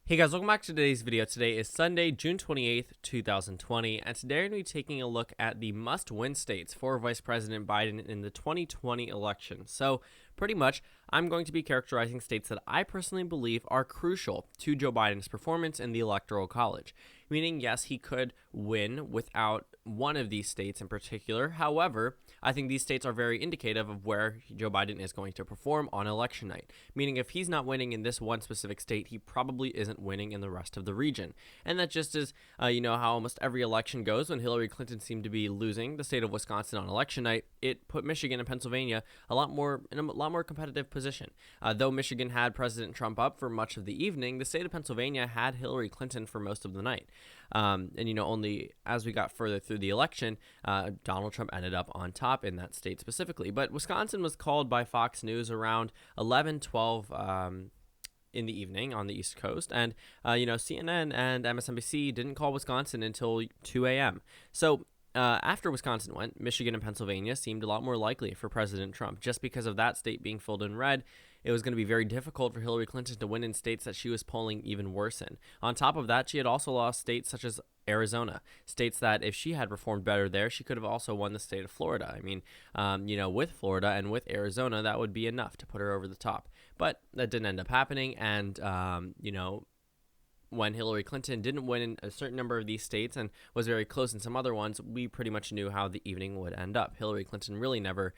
Hey guys, welcome back to today's video. Today is Sunday, June 28th, 2020, and today we're going to be taking a look at the must-win states for Vice President Biden in the 2020 election. So, pretty much, I'm going to be characterizing states that I personally believe are crucial to Joe Biden's performance in the Electoral College. Meaning, yes, he could win without one of these states in particular. However, I think these states are very indicative of where Joe Biden is going to perform on election night. Meaning, if he's not winning in this one specific state, he probably isn't winning in the rest of the region. And that just is, how almost every election goes. When Hillary Clinton seemed to be losing the state of Wisconsin on election night, it put Michigan and Pennsylvania in a lot more competitive position. Though Michigan had President Trump up for much of the evening, the state of Pennsylvania had Hillary Clinton for most of the night. Only as we got further through the election, Donald Trump ended up on top in that state specifically. But Wisconsin was called by Fox News around 11:12 in the evening on the East Coast. And, CNN and MSNBC didn't call Wisconsin until 2 a.m. So after Wisconsin went, Michigan and Pennsylvania seemed a lot more likely for President Trump. Just because of that state being filled in red, it was going to be very difficult for Hillary Clinton to win in states that she was polling even worse in. On top of that, she had also lost states such as Arizona, states that if she had performed better there, she could have also won the state of Florida. I mean, with Florida and with Arizona, that would be enough to put her over the top. But that didn't end up happening, and, when Hillary Clinton didn't win in a certain number of these states and was very close in some other ones, we pretty much knew how the evening would end up. Hillary Clinton really never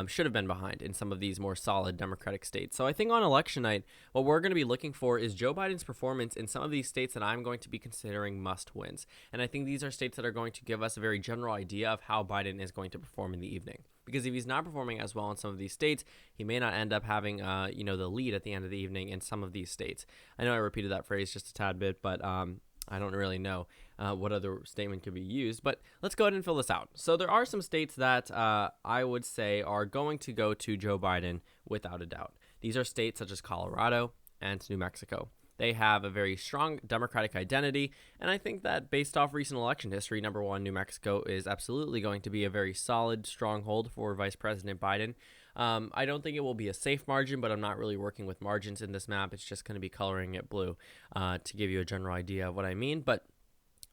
should have been behind in some of these more solid Democratic states. So I think on election night, what we're going to be looking for is Joe Biden's performance in some of these states that I'm going to be considering must-wins. And I think these are states that are going to give us a very general idea of how Biden is going to perform in the evening. Because if he's not performing as well in some of these states, he may not end up having, the lead at the end of the evening in some of these states. I know I repeated that phrase just a tad bit, but I don't really know what other statement could be used. But let's go ahead and fill this out. So there are some states that I would say are going to go to Joe Biden without a doubt. These are states such as Colorado and New Mexico. They have a very strong Democratic identity, and I think that based off recent election history, number one, New Mexico is absolutely going to be a very solid stronghold for Vice President Biden. I don't think it will be a safe margin, but I'm not really working with margins in this map. It's just going to be coloring it blue to give you a general idea of what I mean. But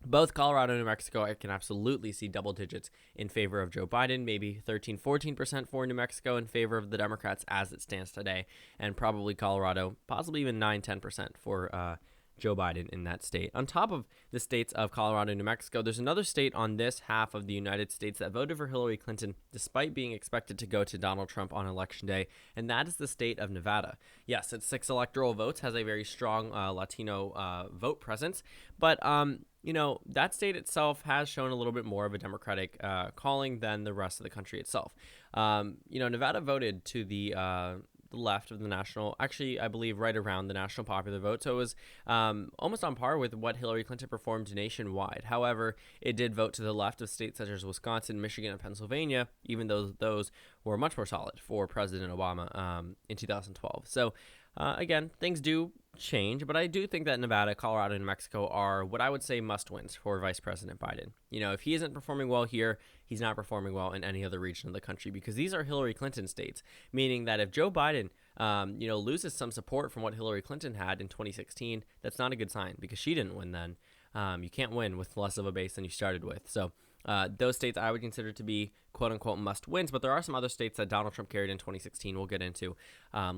both Colorado and New Mexico, I can absolutely see double digits in favor of Joe Biden, maybe 13-14% for New Mexico in favor of the Democrats as it stands today, and probably Colorado, possibly even 9-10% for Joe Biden in that state. On top of the states of Colorado and New Mexico, there's another state on this half of the United States that voted for Hillary Clinton despite being expected to go to Donald Trump on Election Day, and that is the state of Nevada. Yes, it's 6 electoral votes, has a very strong Latino vote presence, but that state itself has shown a little bit more of a Democratic calling than the rest of the country itself. Nevada voted to the left of the national, actually, I believe right around the national popular vote. So it was almost on par with what Hillary Clinton performed nationwide. However, it did vote to the left of states such as Wisconsin, Michigan, and Pennsylvania, even though those were much more solid for President Obama in 2012. So again, things do change, but I do think that Nevada, Colorado, and New Mexico are what I would say must-wins for Vice President Biden. If he isn't performing well here, he's not performing well in any other region of the country, because these are Hillary Clinton states, meaning that if Joe Biden, loses some support from what Hillary Clinton had in 2016, that's not a good sign, because she didn't win then. You can't win with less of a base than you started with. So those states I would consider to be quote-unquote must-wins, but there are some other states that Donald Trump carried in 2016 we'll get into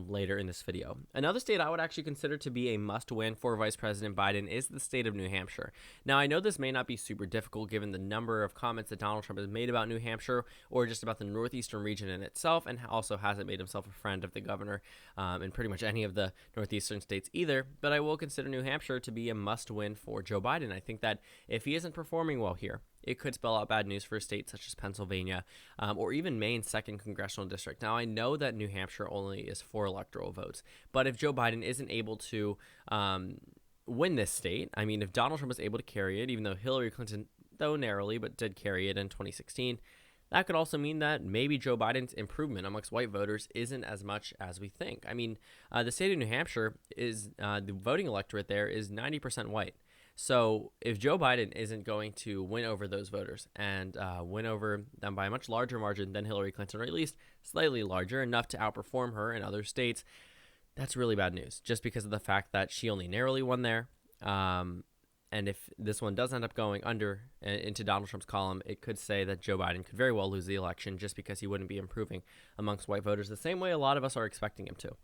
later in this video. Another state I would actually consider to be a must-win for Vice President Biden is the state of New Hampshire. Now, I know this may not be super difficult given the number of comments that Donald Trump has made about New Hampshire or just about the northeastern region in itself, and also hasn't made himself a friend of the governor in pretty much any of the northeastern states either, but I will consider New Hampshire to be a must-win for Joe Biden. I think that if he isn't performing well here, it could spell out bad news for states such as Pennsylvania or even Maine's 2nd congressional district. Now, I know that New Hampshire only is 4 electoral votes, but if Joe Biden isn't able to win this state, I mean, if Donald Trump was able to carry it, even though Hillary Clinton, though narrowly, but did carry it in 2016, that could also mean that maybe Joe Biden's improvement amongst white voters isn't as much as we think. I mean, the state of New Hampshire is, the voting electorate there is 90% white. So if Joe Biden isn't going to win over those voters and win over them by a much larger margin than Hillary Clinton, or at least slightly larger, enough to outperform her in other states, that's really bad news, just because of the fact that she only narrowly won there. And if this one does end up going into Donald Trump's column, it could say that Joe Biden could very well lose the election just because he wouldn't be improving amongst white voters the same way a lot of us are expecting him to.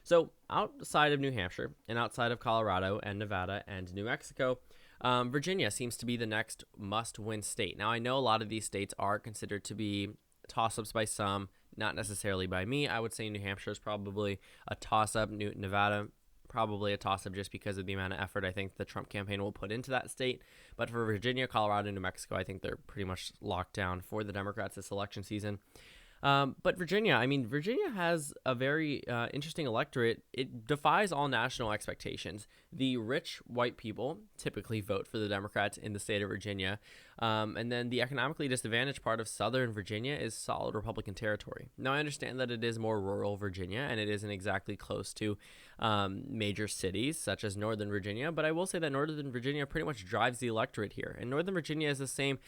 So outside of New Hampshire and outside of Colorado and Nevada and New Mexico, Virginia seems to be the next must-win state. Now, I know a lot of these states are considered to be toss-ups by some, not necessarily by me. I would say New Hampshire is probably a toss-up. Nevada, probably a toss-up just because of the amount of effort I think the Trump campaign will put into that state. But for Virginia, Colorado, and New Mexico, I think they're pretty much locked down for the Democrats this election season. But Virginia has a very interesting electorate. It defies all national expectations. The rich white people typically vote for the Democrats in the state of Virginia. And then the economically disadvantaged part of southern Virginia is solid Republican territory. Now, I understand that it is more rural Virginia, and it isn't exactly close to major cities such as Northern Virginia. But I will say that Northern Virginia pretty much drives the electorate here. And Northern Virginia is the same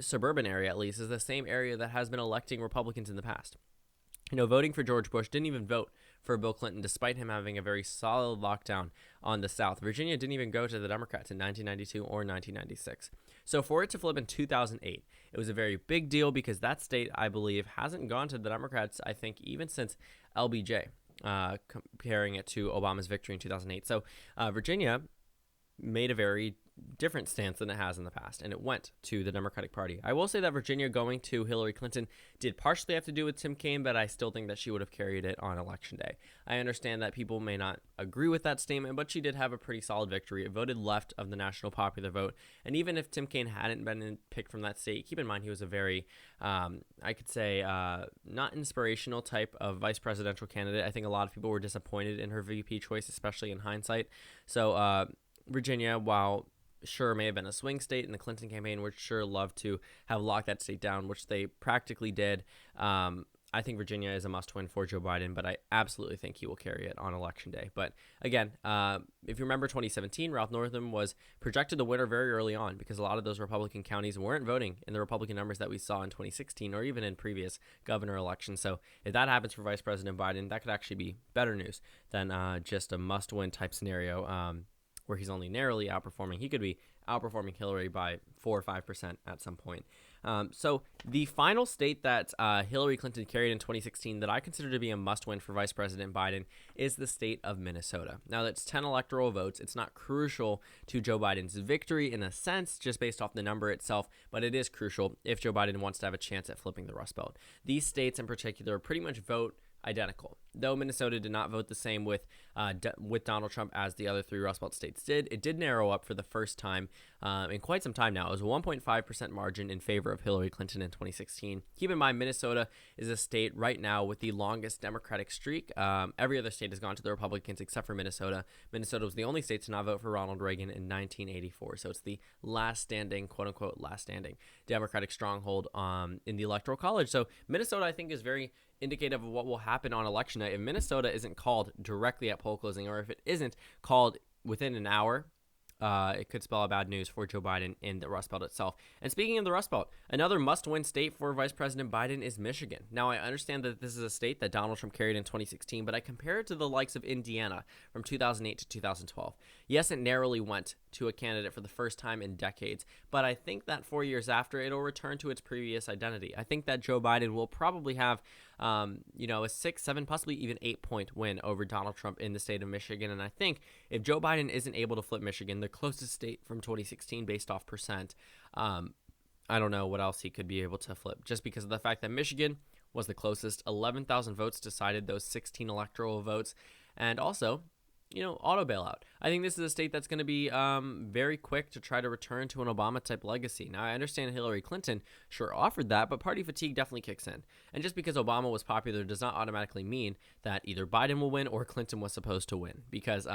suburban area, at least, is the same area that has been electing Republicans in the past. Voting for George Bush didn't even vote for Bill Clinton, despite him having a very solid lockdown on the South. Virginia didn't even go to the Democrats in 1992 or 1996. So for it to flip in 2008, it was a very big deal because that state, I believe, hasn't gone to the Democrats, I think, even since LBJ, comparing it to Obama's victory in 2008. So Virginia made a very different stance than it has in the past, and it went to the Democratic Party. I will say that Virginia going to Hillary Clinton did partially have to do with Tim Kaine, but I still think that she would have carried it on Election Day. I understand that people may not agree with that statement, but she did have a pretty solid victory. It voted left of the national popular vote, and even if Tim Kaine hadn't been picked from that state, keep in mind he was a very, I could say, not inspirational type of vice presidential candidate. I think a lot of people were disappointed in her VP choice, especially in hindsight. So Virginia, while sure may have been a swing state, and the Clinton campaign would sure love to have locked that state down, which they practically did. I think Virginia is a must-win for Joe Biden, but I absolutely think he will carry it on Election Day. But again, if you remember 2017, Ralph Northam was projected the winner very early on because a lot of those Republican counties weren't voting in the Republican numbers that we saw in 2016 or even in previous governor elections. So if that happens for Vice President Biden, that could actually be better news than just a must-win type scenario where he's only narrowly outperforming. He could be outperforming Hillary by 4 or 5% at some point. So the final state that Hillary Clinton carried in 2016 that I consider to be a must-win for Vice President Biden is the state of Minnesota. Now, that's 10 electoral votes. It's not crucial to Joe Biden's victory in a sense, just based off the number itself, but it is crucial if Joe Biden wants to have a chance at flipping the Rust Belt. These states in particular pretty much vote identical. Though Minnesota did not vote the same with Donald Trump as the other three Rust Belt states did, it did narrow up for the first time in quite some time now. It was a 1.5% margin in favor of Hillary Clinton in 2016. Keep in mind, Minnesota is a state right now with the longest Democratic streak. Every other state has gone to the Republicans except for Minnesota. Minnesota was the only state to not vote for Ronald Reagan in 1984. So it's the last standing, quote-unquote, last standing Democratic stronghold in the Electoral College. So Minnesota, I think, is very indicative of what will happen on election night. If Minnesota isn't called directly at poll closing, or if it isn't called within an hour, it could spell out bad news for Joe Biden in the Rust Belt itself. And speaking of the Rust Belt, another must-win state for Vice President Biden is Michigan. Now, I understand that this is a state that Donald Trump carried in 2016, but I compare it to the likes of Indiana from 2008 to 2012. Yes, it narrowly went to a candidate for the first time in decades, but I think that 4 years after, it'll return to its previous identity. I think that Joe Biden will probably have a 6, 7, possibly even 8-point win over Donald Trump in the state of Michigan. And I think if Joe Biden isn't able to flip Michigan, the closest state from 2016 based off percent, I don't know what else he could be able to flip, just because of the fact that Michigan was the closest. 11,000 votes decided those 16 electoral votes. And also, auto bailout. I think this is a state that's going to be very quick to try to return to an Obama-type legacy. Now, I understand Hillary Clinton sure offered that, but party fatigue definitely kicks in. And just because Obama was popular does not automatically mean that either Biden will win or Clinton was supposed to win, because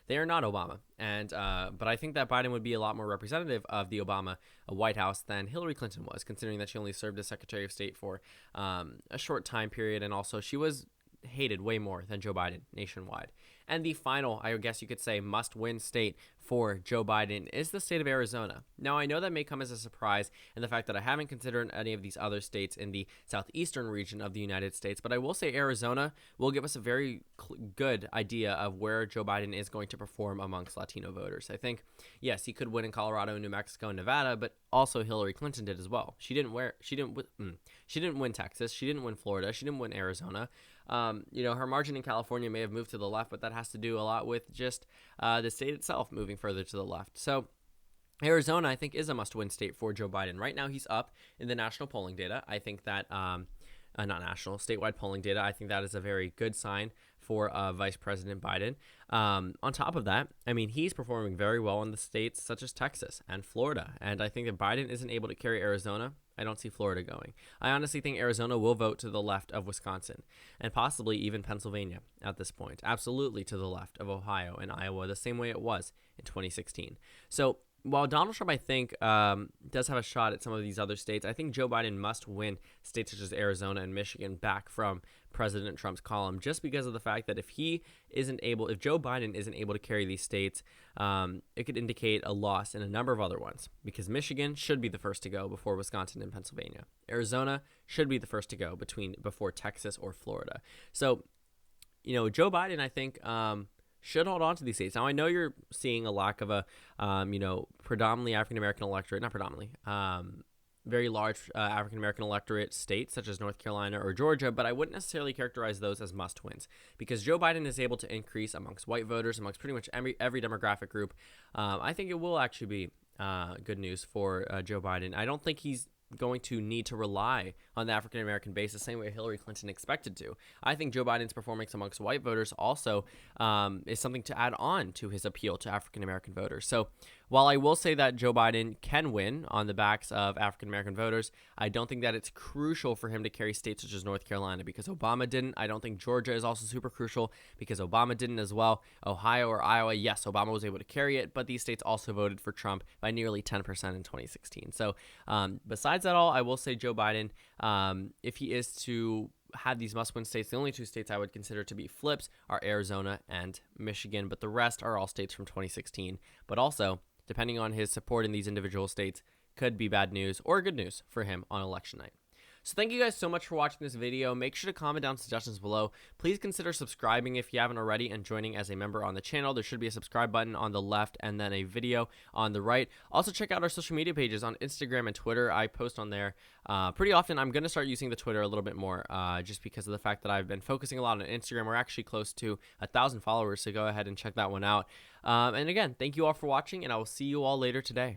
they are not Obama. And but I think that Biden would be a lot more representative of the Obama White House than Hillary Clinton was, considering that she only served as Secretary of State for a short time period, and also she was hated way more than Joe Biden nationwide. And the final, I guess you could say, must-win state for Joe Biden is the state of Arizona. Now, I know that may come as a surprise in the fact that I haven't considered any of these other states in the southeastern region of the United States, but I will say Arizona will give us a very good idea of where Joe Biden is going to perform amongst Latino voters. I think, yes, he could win in Colorado, New Mexico, and Nevada, but also Hillary Clinton did as well. She didn't win Texas. She didn't win Florida. She didn't win Arizona. Her margin in California may have moved to the left, but that has to do a lot with just the state itself moving further to the left. So Arizona, I think, is a must-win state for Joe Biden. Right now, he's up in the national polling data. I think that, not national, statewide polling data, I think that is a very good sign for Vice President Biden. On top of that, I mean, he's performing very well in the states such as Texas and Florida. And I think if Biden isn't able to carry Arizona, I don't see Florida going. I honestly think Arizona will vote to the left of Wisconsin and possibly even Pennsylvania at this point. Absolutely to the left of Ohio and Iowa, the same way it was in 2016. So while Donald Trump, I think, does have a shot at some of these other states, I think Joe Biden must win states such as Arizona and Michigan back from President Trump's column, just because of the fact that if Joe Biden isn't able to carry these states, it could indicate a loss in a number of other ones, because Michigan should be the first to go before Wisconsin and Pennsylvania. Arizona should be the first to go before Texas or Florida. So, Joe Biden, I think, should hold on to these states. Now, I know you're seeing a lack of a, predominantly African-American electorate, not predominantly, very large African-American electorate states such as North Carolina or Georgia, but I wouldn't necessarily characterize those as must-wins because Joe Biden is able to increase amongst white voters, amongst pretty much every demographic group. I think it will actually be good news for Joe Biden. I don't think he's going to need to rely on the African-American base the same way Hillary Clinton expected to. I think Joe Biden's performance amongst white voters also is something to add on to his appeal to African-American voters. So while I will say that Joe Biden can win on the backs of African-American voters, I don't think that it's crucial for him to carry states such as North Carolina because Obama didn't. I don't think Georgia is also super crucial because Obama didn't as well. Ohio or Iowa, yes, Obama was able to carry it, but these states also voted for Trump by nearly 10% in 2016. So besides that all, I will say Joe Biden, if he is to have these must-win states, the only two states I would consider to be flips are Arizona and Michigan, but the rest are all states from 2016. But also, depending on his support in these individual states, could be bad news or good news for him on election night. So thank you guys so much for watching this video. Make sure to comment down suggestions below. Please consider subscribing if you haven't already and joining as a member on the channel. There should be a subscribe button on the left and then a video on the right. Also check out our social media pages on Instagram and Twitter. I post on there pretty often. I'm going to start using the Twitter a little bit more just because of the fact that I've been focusing a lot on Instagram. We're actually close to 1,000 followers, so go ahead and check that one out. And again, thank you all for watching, and I will see you all later today.